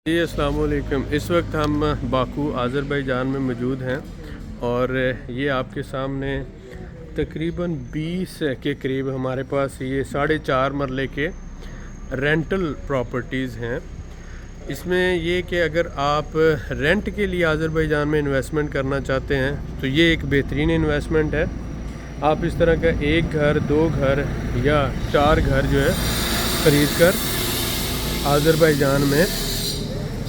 جی السلام علیکم۔ اس وقت ہم باکو آذربائیجان میں موجود ہیں اور یہ آپ کے سامنے تقریباً 20 کے قریب ہمارے پاس یہ 4.5 مرلے کے رینٹل پراپرٹیز ہیں۔ اس میں یہ کہ اگر آپ رینٹ کے لیے آذربائیجان میں انویسٹمنٹ کرنا چاہتے ہیں تو یہ ایک بہترین انویسٹمنٹ ہے۔ آپ اس طرح کا 1 گھر 2 گھر یا 4 گھر جو ہے خرید کر آذربائیجان میں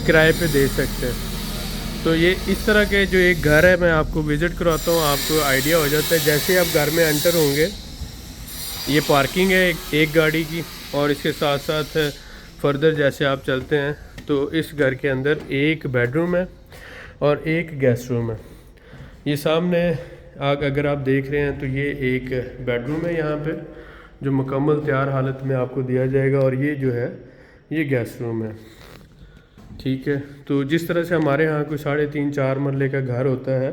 کرائے پہ دے سکتے ہیں۔ تو یہ اس طرح کے جو ایک گھر ہے میں آپ کو وزٹ کرواتا ہوں، آپ کو آئیڈیا ہو جاتا ہے۔ جیسے آپ گھر میں انٹر ہوں گے، یہ پارکنگ ہے ایک گاڑی کی، اور اس کے ساتھ ساتھ فردر جیسے آپ چلتے ہیں تو اس گھر کے اندر ایک بیڈ روم ہے اور ایک گیسٹ روم ہے۔ یہ سامنے اگر آپ دیکھ رہے ہیں تو یہ ایک بیڈ روم ہے یہاں پہ جو مکمل تیار حالت میں آپ کو دیا جائے گا، اور یہ جو ہے یہ گیسٹ روم ہے۔ ٹھیک ہے، تو جس طرح سے ہمارے ہاں کوئی 3.5-4 مرلے کا گھر ہوتا ہے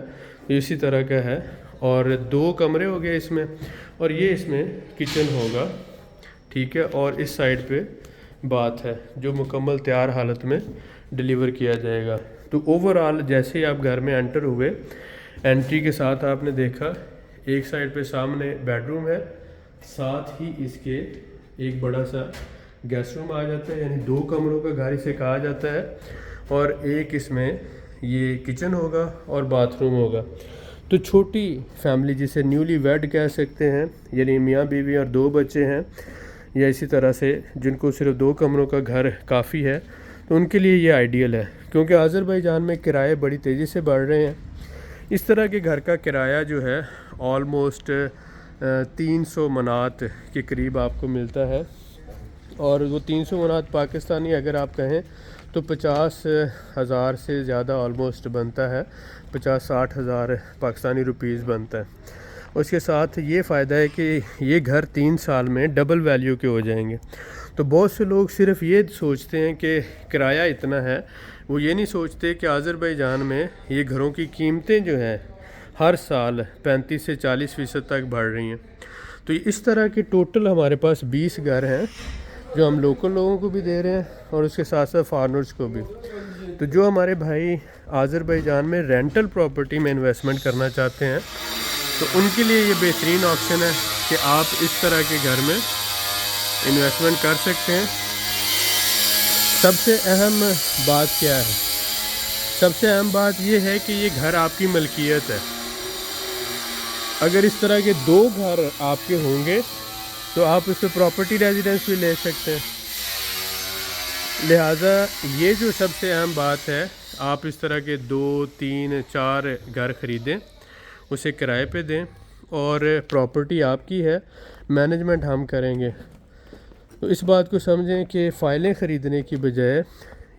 اسی طرح کا ہے، اور 2 کمرے ہو گئے اس میں، اور یہ اس میں کچن ہوگا۔ ٹھیک ہے، اور اس سائڈ پہ بات ہے جو مکمل تیار حالت میں ڈیلیور کیا جائے گا۔ تو اوورآل جیسے ہی آپ گھر میں انٹر ہوئے، انٹری کے ساتھ آپ نے دیکھا ایک سائڈ پہ سامنے بیڈ روم ہے، ساتھ ہی اس کے ایک بڑا سا گیسٹ روم آ جاتا ہے، یعنی 2 کمروں کا گھر اسے کہا جاتا ہے، اور ایک اس میں یہ کچن ہوگا اور باتھ روم ہوگا۔ تو چھوٹی فیملی جسے نیولی ویڈ کہہ سکتے ہیں، یعنی میاں بیوی اور 2 بچے ہیں، یا اسی طرح سے جن کو صرف 2 کمروں کا گھر کافی ہے، تو ان کے لیے یہ آئیڈیل ہے، کیونکہ آذربائیجان میں کرائے بڑی تیزی سے بڑھ رہے ہیں۔ اس طرح کے گھر کا کرایہ جو ہے آلموسٹ 300 منات کے قریب آپ کو ملتا ہے، اور وہ 300 منات پاکستانی اگر آپ کہیں تو 50,000 سے زیادہ آلموسٹ بنتا ہے، 50-60 ہزار پاکستانی روپیز بنتا ہے۔ اس کے ساتھ یہ فائدہ ہے کہ یہ گھر 3 سال میں ڈبل ویلیو کے ہو جائیں گے۔ تو بہت سے لوگ صرف یہ سوچتے ہیں کہ کرایہ اتنا ہے، وہ یہ نہیں سوچتے کہ آذربائیجان میں یہ گھروں کی قیمتیں جو ہیں ہر سال 35 سے 40% تک بڑھ رہی ہیں۔ تو اس طرح کے ٹوٹل ہمارے پاس 20 گھر ہیں جو ہم لوکل لوگوں کو بھی دے رہے ہیں اور اس کے ساتھ ساتھ فارنرز کو بھی۔ تو جو ہمارے بھائی آذربائیجان میں رینٹل پراپرٹی میں انویسٹمنٹ کرنا چاہتے ہیں تو ان کے لیے یہ بہترین آپشن ہے کہ آپ اس طرح کے گھر میں انویسٹمنٹ کر سکتے ہیں۔ سب سے اہم بات کیا ہے؟ سب سے اہم بات یہ ہے کہ یہ گھر آپ کی ملکیت ہے۔ اگر اس طرح کے 2 گھر آپ کے ہوں گے تو آپ اس پہ پراپرٹی ریزیڈنس بھی لے سکتے ہیں۔ لہٰذا یہ جو سب سے اہم بات ہے، آپ اس طرح کے 2 3 4 گھر خریدیں، اسے کرائے پہ دیں، اور پراپرٹی آپ کی ہے، مینجمنٹ ہم کریں گے۔ تو اس بات کو سمجھیں کہ فائلیں خریدنے کی بجائے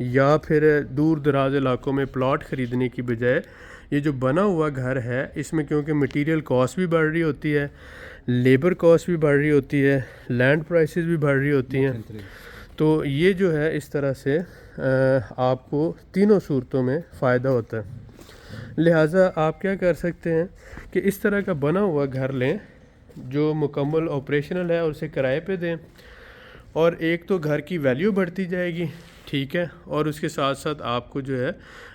یا پھر دور دراز علاقوں میں پلاٹ خریدنے کی بجائے یہ جو بنا ہوا گھر ہے، اس میں کیونکہ مٹیریل کاسٹ بھی بڑھ رہی ہوتی ہے، لیبر کاسٹ بھی بڑھ رہی ہوتی ہے، لینڈ پرائسز بھی بڑھ رہی ہوتی ہیں، تو یہ جو ہے اس طرح سے آپ کو تینوں صورتوں میں فائدہ ہوتا ہے۔ لہٰذا آپ کیا کر سکتے ہیں کہ اس طرح کا بنا ہوا گھر لیں جو مکمل آپریشنل ہے اور اسے کرائے پہ دیں، اور ایک تو گھر کی ویلیو بڑھتی جائے گی، ٹھیک ہے، اور اس کے ساتھ ساتھ آپ کو جو ہے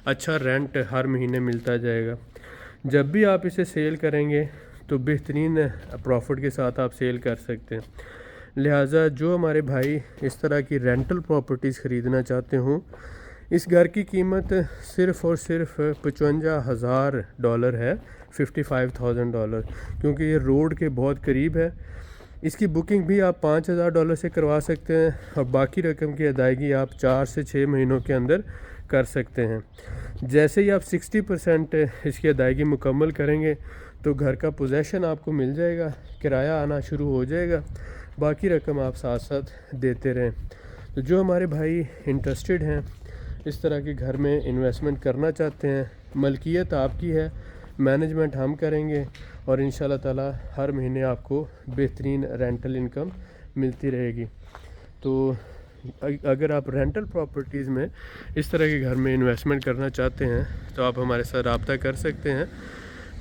اچھا رینٹ ہر مہینے ملتا جائے گا۔ جب بھی آپ اسے سیل کریں گے تو بہترین پروفٹ کے ساتھ آپ سیل کر سکتے ہیں۔ لہٰذا جو ہمارے بھائی اس طرح کی رینٹل پراپرٹیز خریدنا چاہتے ہوں، اس گھر کی قیمت صرف اور صرف $55,000 ہے، $55,000، کیونکہ یہ روڈ کے بہت قریب ہے۔ اس کی بکنگ بھی آپ $5,000 سے کروا سکتے ہیں، اور باقی رقم کی ادائیگی آپ 4 سے 6 مہینوں کے اندر کر سکتے ہیں۔ جیسے ہی آپ 60% اس کی ادائیگی مکمل کریں گے تو گھر کا پوزیشن آپ کو مل جائے گا، کرایہ آنا شروع ہو جائے گا، باقی رقم آپ ساتھ ساتھ دیتے رہیں۔ تو جو ہمارے بھائی انٹرسٹڈ ہیں، اس طرح کے گھر میں انویسٹمنٹ کرنا چاہتے ہیں، ملکیت آپ کی ہے، مینجمنٹ ہم کریں گے، اور انشاءاللہ تعالی ہر مہینے آپ کو بہترین رینٹل انکم ملتی رہے گی۔ تو اگر آپ رینٹل پراپرٹیز میں اس طرح کے گھر میں انویسٹمنٹ کرنا چاہتے ہیں تو آپ ہمارے ساتھ رابطہ کر سکتے ہیں۔